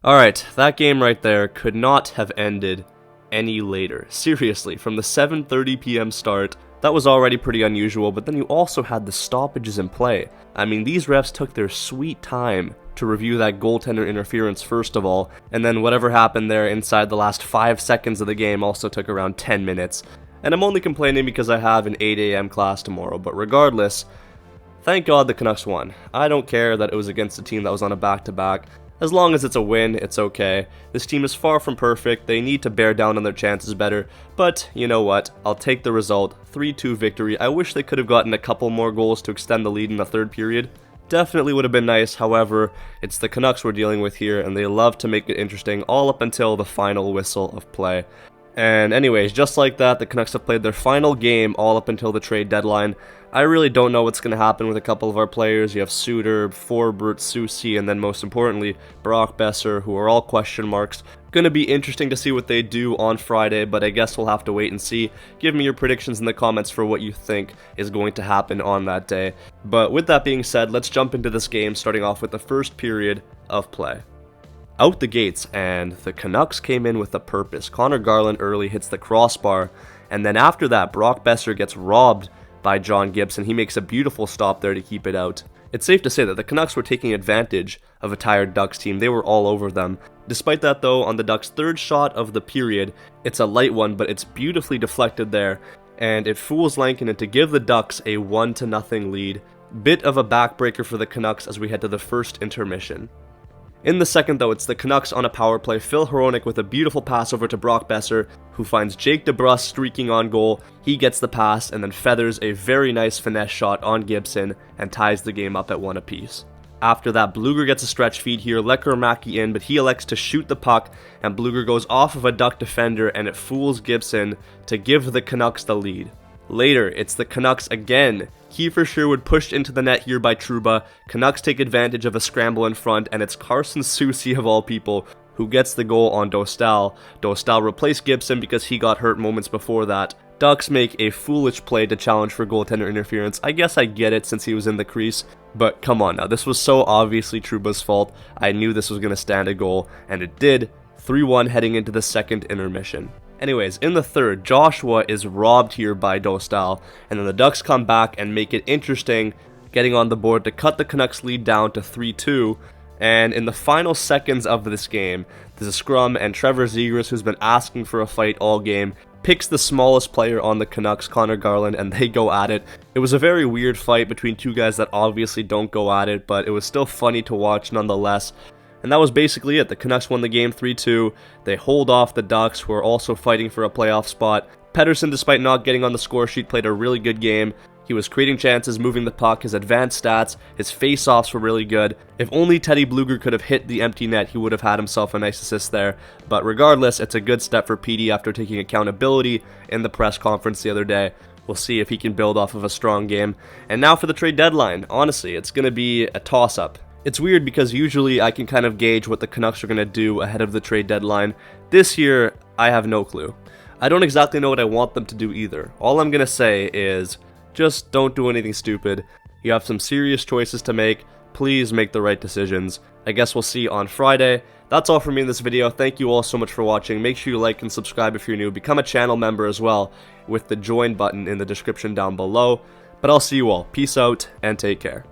Alright, that game right there could not have ended any later. Seriously, from the 7:30 p.m. start, that was already pretty unusual, but then you also had the stoppages in play. I mean, these refs took their sweet time to review that goaltender interference first of all, and then whatever happened there inside the last 5 seconds of the game also took around 10 minutes. And I'm only complaining because I have an 8 a.m. class tomorrow, but regardless, thank God the Canucks won. I don't care that it was against a team that was on a back-to-back. As long as it's a win, it's okay. This team is far from perfect, they need to bear down on their chances better, but you know what, I'll take the result, 3-2 victory. I wish they could have gotten a couple more goals to extend the lead in the third period. Definitely would have been nice, however, it's the Canucks we're dealing with here, and they love to make it interesting all up until the final whistle of play. And anyways, just like that, the Canucks have played their final game all up until the trade deadline. I really don't know what's going to happen with a couple of our players. You have Suter, Forbert, Soucy, and then most importantly, Brock Boeser, who are all question marks. Going to be interesting to see what they do on Friday, but I guess we'll have to wait and see. Give me your predictions in the comments for what you think is going to happen on that day. But with that being said, let's jump into this game, starting off with the first period of play. Out the gates, and the Canucks came in with a purpose. Connor Garland early hits the crossbar, and then after that, Brock Boeser gets robbed by John Gibson. He makes a beautiful stop there to keep it out. It's safe to say that the Canucks were taking advantage of a tired Ducks team. They were all over them. Despite that though, on the Ducks' third shot of the period, it's a light one, but it's beautifully deflected there, and it fools Lankinen to give the Ducks a 1-0 lead. Bit of a backbreaker for the Canucks as we head to the first intermission. In the second though, it's the Canucks on a power play. Phil Hronek with a beautiful pass over to Brock Boeser, who finds Jake DeBrusk streaking on goal. He gets the pass and then feathers a very nice finesse shot on Gibson and ties the game up at 1 apiece. After that, Blueger gets a stretch feed here, Lekkerimaki in, but he elects to shoot the puck, and Blueger goes off of a Duck defender, and it fools Gibson to give the Canucks the lead. Later, it's the Canucks again. Kiefer Sherwood pushed into the net here by Trouba. Canucks take advantage of a scramble in front, and it's Carson Soucy of all people who gets the goal on Dostal. Dostal replaced Gibson because he got hurt moments before that. Ducks make a foolish play to challenge for goaltender interference. I guess I get it since he was in the crease, but come on now, this was so obviously Trouba's fault. I knew this was going to stand a goal, and it did. 3-1 heading into the second intermission. Anyways, in the third, Joshua is robbed here by Dostal, and then the Ducks come back and make it interesting, getting on the board to cut the Canucks lead down to 3-2, and in the final seconds of this game, there's a scrum, and Trevor Zegras, who's been asking for a fight all game, picks the smallest player on the Canucks, Connor Garland, and they go at it. It was a very weird fight between two guys that obviously don't go at it, but it was still funny to watch nonetheless. And that was basically it. The Canucks won the game 3-2. They hold off the Ducks, who are also fighting for a playoff spot. Pettersson, despite not getting on the score sheet, played a really good game. He was creating chances, moving the puck, his advanced stats, his face-offs were really good. If only Teddy Blueger could have hit the empty net, he would have had himself a nice assist there. But regardless, it's a good step for PD after taking accountability in the press conference the other day. We'll see if he can build off of a strong game. And now for the trade deadline. Honestly, it's going to be a toss-up. It's weird because usually I can kind of gauge what the Canucks are going to do ahead of the trade deadline. This year, I have no clue. I don't exactly know what I want them to do either. All I'm going to say is, just don't do anything stupid. You have some serious choices to make. Please make the right decisions. I guess we'll see on Friday. That's all from me in this video. Thank you all so much for watching. Make sure you like and subscribe if you're new. Become a channel member as well with the join button in the description down below. But I'll see you all. Peace out and take care.